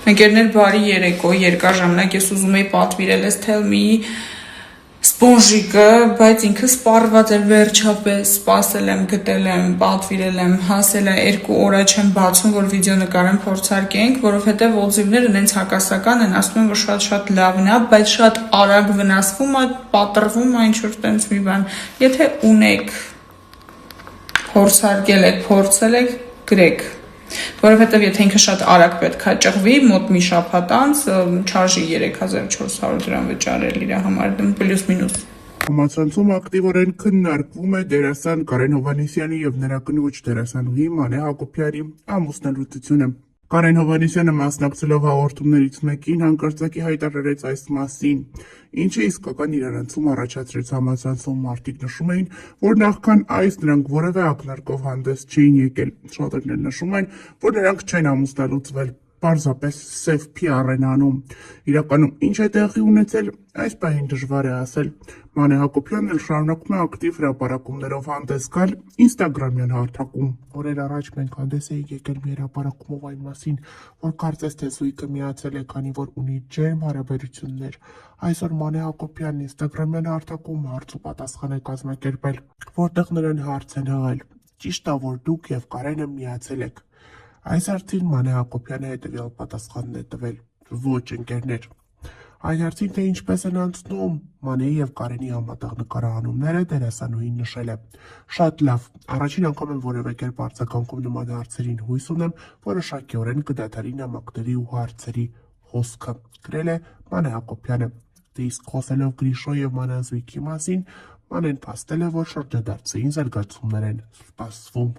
Ընկերներ, բարի երեկո, երկար ժամանակ ես ուզում էի պատվիրել այս Tell Me սպոնժիկը, բայց ինքը սպառված էր վերջապես, սպասել եմ, գտել եմ, պատվիրել եմ, հասել է 2 օր չեմ բացում, որ վիդեո նկարեմ, փորձարկենք, որովհետև օձիվները նենց հակասական են, ասում են, որ շատ լավն է, բայց շատ արագ վնասվում է, պատռվում է, ինչ-որ տենց մի բան։ Եթե ունեք, փորձարկել եք, փորձել եք, գրեք։ Որովհետև եթե ինքը շատ արագ պետք է ճղվի, մոտ մի շաբաթ անց չարժի 3400 դրամ վճարել իր համար, պլյուս մինուս։ Համացանցում ակտիվորեն քննարկվում է դերասան Կարեն Հովհաննիսյանի և նրա կնոջ դերասանուհի Մանե Հակոբյանի ամուսնալուծությունը։ Կարեն Հովհաննիսյանը մասնակցելով հաղորդումներից մեկին հանկարծակի հայտարարեց այս մասին, ինչը իսկական իրարանցում առաջացրեց համացանցում։ Մարդիկ նշում էին, որ նախքան այս նրանք որևէ ակնարկով հանդես չէին եկել։ Շատերն էլ նշում են, որ նրանք չեն ամուսնալուծվել, պարզապես սև PR են անում։ Իրականում ինչ է տեղի ունեցել, այս պահին դժվար է ասել։ Մանե Հակոբյանն էլ շարունակում է ակտիվ հրապարակումներով հանդես գալ ինստագրամյան հարթակում։ Օրեր առաջ մենք հանդես էինք եկել մի հրապարակումով այն մասին, որ կարծես թե զույգը միացել է, քանի որ ունի ջերմ հարաբերություններ։ Այսօր Մանե Հակոբյանն ինստագրամյան հարթակում հարց ու պատասխան է կազմակերպել, որտեղ նրան հարց են հղել. ճիշտ է, որ դուք եւ Կարենը միացել եք։ Այս հարցին Մանե Հակոբյանը հետևյալ պատասխանն է տվել. ոչ, ընկերներ։ Այդ հարցին թե ինչպես են անցնում Մանեի եւ Կարենի համատեղ նկարահանումները, դերասանուհին նշել է. շատ լավ, առաջին անգամ եմ որևէ կերպ արձագանքում նման հարցերին, հույս ունեմ, որոշակիորեն կդադարի նամակների ու հարցերի հոսքը, գրել է Մանե Հակոբյանը։ Դե իսկ խոսելով Գրիշո եւ մանազույգի մասին, Մանեն փաստել է, որ շրջադարձային զարգացումներ են սպասվում։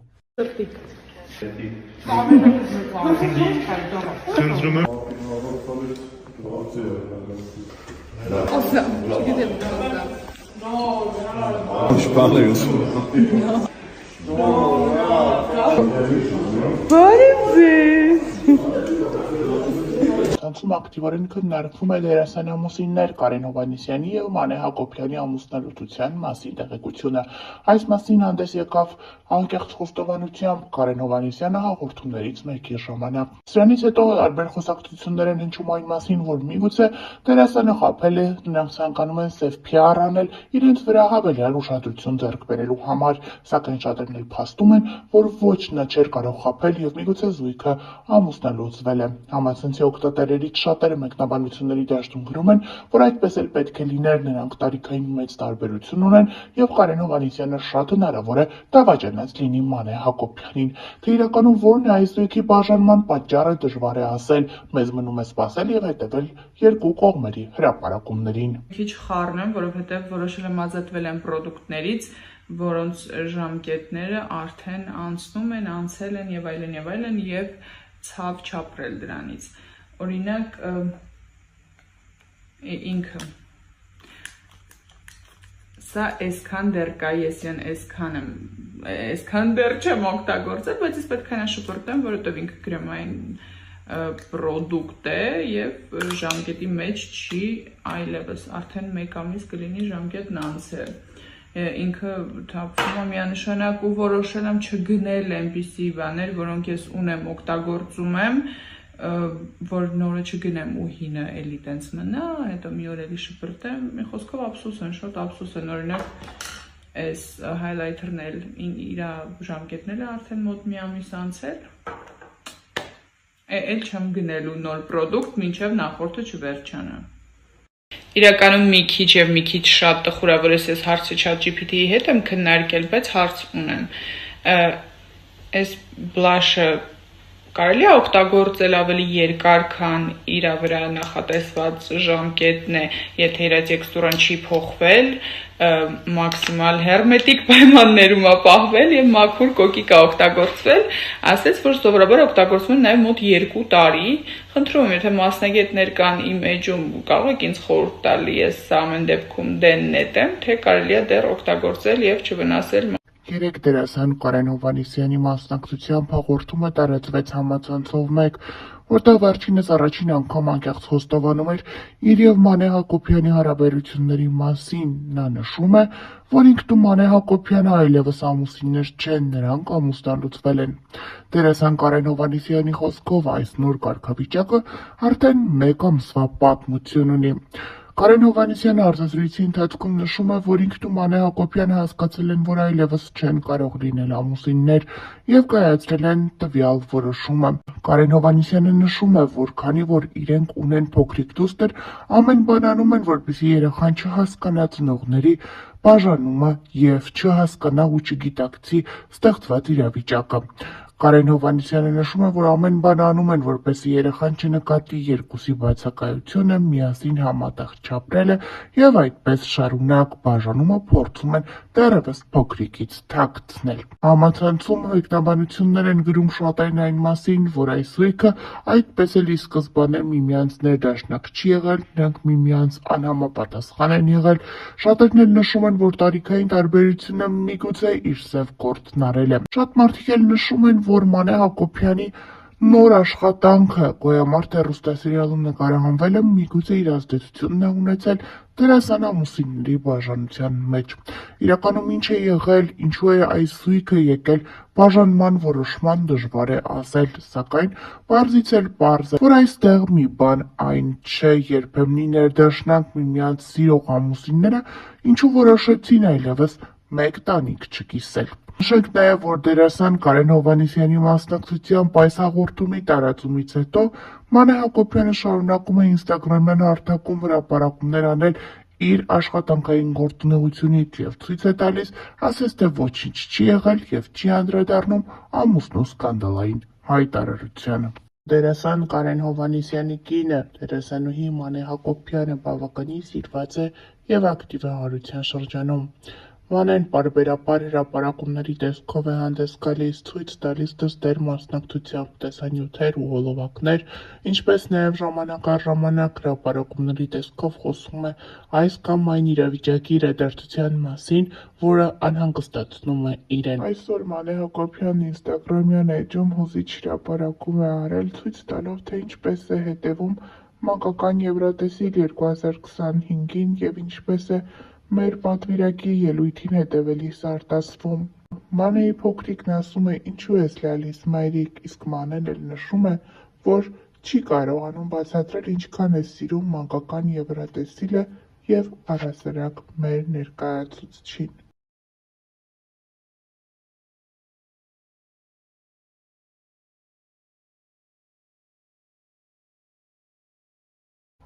Ցանցում ակտիվորեն քննարկվում է դերասան ամուսիններ Կարեն Հովհաննիսյանի եւ Մանե Հակոբյանի ամուսնալուծության մասին տեղեկությունը։ Այս մասին հանդես եկավ անկեղծ խոստովանությամբ Կարեն Հովհաննիսյանը հաղորդումներից մեկի ժամանակ։ Սրանից հետո տարբեր խոսակցություններ են հնչում այն մասին, որ միգուցե դերասանը խաբել է, նրանք ցանկանում են սև PR անել իրենց վրա հավելյալ ուշադրություն ձեռք բերելու համար, սակայն շատերն էլ փաստում են, որ ոչ նա չէր կարող խաբել եւ միգուցե զույգը ամուսնալուծվել է։ Համացանցի օգտատերերից շատերը մեկնաբանությունների դաշտում գրում են, որ այդպես էլ պետք է լիներ, նրանք տարիքային մեծ տարբերություն ունեն եւ Կարեն Հովհաննիսյանը շատ հնարավոր է դավաճանած լինի Մանե Հակոբյանին։ Թե իրականում որն է այս զույգի բաժանման պատճառը, դժվար է ասել, մեզ մնում է սպասել եւ հետեւել երկու կողմերի հրապարակումներին։ Քիչ խառնեմ, որովհետեւ որոշել եմ ազատվել եմ պրոդուկտներից, որոնց ժամկետները արդեն անցնում են, անցել են եւ այլն եւ ցավ չապրել դրանից։ Օրինակ ինքը սա այսքան դեռ կա, ես այսքան դեռ չեմ օգտագործել, բայց ես պետք է շփոթեմ, որովհետեւ ինքը գրեմային պրոդուկտ է եւ ժամկետի մեջ չի այլևս, արդեն 1 ամիս կլինի ժամկետն անցել։ Ինքը թափվում է միանշանակ ու որոշել եմ չգնել այնպիսի բաներ, որոնք ես ունեմ, օգտագործում եմ, որ նորը չգնեմ ու հինը էլի տենց մնա, հետո մի օր էլի շպրտեմ, մի խոսքով ափսոս են, շատ ափսոս են, օրինակ այս highlighter-ն էլ իր ժամկետները արդեն մոտ մի ամիս անցել, էլ չեմ գնելու նոր պրոդուկտ, մինչև նախորդը չվերջանա։ Իրականում մի քիչ եւ մի քիչ շատ տխուր է, որ ես հարցը ChatGPT-ի հետ եմ քննարկել, բայց հարց ունեմ։ Այս բլաշը կարելի է օգտագործել ավելի երկար, քան իր վրա նախատեսված ժամկետն է, եթե իր տեքստուրան չի փոխվել, մաքսիմալ հերմետիկ պայմաններում է պահվել եւ մաքուր կոկիկ է օգտագործվել, ասեց, որ սովորաբար օգտագործվում են նաեւ մոտ 2 տարի։ Խնդրում եմ, եթե մասնագետներ կան իմ էջում, կարող եք ինձ խորհուրդ տալ, ես ամեն դեպքում դեն նետեմ, թե կարելի է դեռ օգտագործել եւ չվնասել։ Երեկ դերասան Կարեն Հովհաննիսյանի մասնակցությամբ հաղորդումը տարածվեց համացանցով մեկ, որտեղ վերջինս առաջին անգամ անկեղծ խոստովանում էր իր և Մանե Հակոբյանի հարաբերությունների մասին։ Նա նշում է, որ ինքն ու Մանե Հակոբյանը այլևս ամուսիններ չեն, նրանք ամուսնալուծվել են։ Դերասան Կարեն Հովհաննիսյանի խոսքով այս նոր կարգավիճակը արդեն 1 ամսվա պատմություն ունի։ Կարեն Հովհաննիսյանը հարցազրույցի ընթացքում նշում է, որ ինքն ու Մանե Հակոբյանը հասկացել են, որ այլևս չեն կարող լինել ամուսիններ և կայացրել են տվյալ որոշումը։ Կարեն Հովհաննիսյանը նշում է, որ քանի որ իրենք ունեն փոքրիկ դուստր, ամեն բան անում են, որպեսզի երեխան չհասկանա ծնողների բաժանումը և չհասկանա ու չգիտակցի ստեղծված իրավիճակը։ Կարեն Հովհաննիսյանը նշում է, որ ամեն բան անում են, որպեսզի երեխան չնկատի երկուսի բացակայությունը, միասին համատեղ չապրելը և այդպես շարունակ բաժանումը փորձում են դեռևս փոքրիկից թաքցնել։ Համացանցում մեկնաբանություններ են գրում շատերն այն մասին, որ այս զույգը այդպես էլ ի սկզբանե միմյանց ներդաշնակ չի եղել, նրանք միմյանց անհամապատասխան են եղել։ Շատերն էլ նշում են, որ տարիքային տարբերությունը միգուցե իր սև գործն արել է։ Շատ մարդիկ էլ նշում են, որ Մանե Հակոբյանի նոր աշխատանքը «Գոյամարտ» հեռուստասերիալում նկարահանվելը միգուցե իր ազդեցությունն է ունեցել դերասան-ամուսինների բաժանության մեջ։ Իրականում ինչ է եղել, ինչու է այս զույգը եկել բաժանման որոշման դժվար է ասել, սակայն պարզից էլ պարզ է, որ այստեղ մի բան այն չէ, երբեմնի ներդաշնակ միմյանց սիրող ամուսինները ինչու որոշեցին այլևս մեկ տանիք չկիսել։ Նշենք նաև, որ դերասան Կարեն Հովհաննիսյանի մասնակցությամբ այս հաղորդումի տարածումից հետո Մանե Հակոբյանը շարունակում է ինստագրամյան հարթակում հրապարակումներ անել իր աշխատանքային գործունեությունից և ցույց է տալիս, ասես թե ոչինչ չի եղել և չի անդրադառնում ամուսնու սկանդալային հայտարարությանը։ Դերասան Կարեն Հովհաննիսյանի կինը, դերասանուհի Մանե Հակոբյանը բավականին սիրված է և ակտիվ է հարության շրջանում։ Մանեն պարբերաբար հրապարակումների տեսքով է հանդես գալիս, ցույց տալիս դստեր մասնակցությամբ տեսանյութեր ու հոլովակներ, ինչպես նաև ժամանակ առ ժամանակ հրապարակումների տեսքով խոսում է այս կամ այն իրավիճակի իրադարձության մասին, որը անհանգստացնում է իրեն։ Այսօր Մանե Հակոբյանն ինստագրամյան էջում հուզիչ հրապարակում է արել, ցույց տալով, թե ինչպես է հետևում մանկական Եվրատեսիլ 2025-ին և ինչպես է մեր պատվիրակի ելույթին հետևելիս արտասվում։ Մանեի փոքրիկն ասում է՝ ինչու ես լալիս մայրիկ, իսկ Մանեն էլ նշում է, որ չի կարողանում բացատրել ինչքան է սիրում մանկական Եվրատեսիլը և առհասարակ մեր ներկայացուցչին։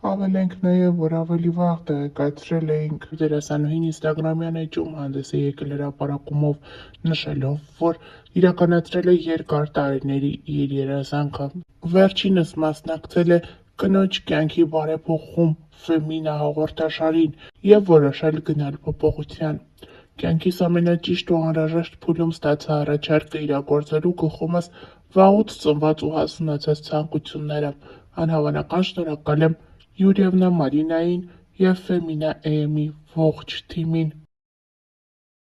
Ավելենք նաև, որ ավելի վաղ տեղեկացրել էինք դերասանուհին ինստագրամյան էջում հանդես է եկել հրապարակումով, նշելով, որ իրականացրել է երկար տարիների իր երազանքը։ Վերջինս մասնակցել է «Կնոջ կյանքի բարեփոխում» Ֆեմինա հաղորդաշարին և որոշել գնալ փոփոխության։ Կյանքիս ամենաճիշտ ու անհրաժեշտ փուլում ստացա առաջարկը իրագործելու գլխումս վաղուց ծնված ու հասունացած ցանկությունները։ Անհավանական շնորհակալ եմ Յուրիևնա Մարինային և Ֆեմինա AM-ի ողջ թիմին։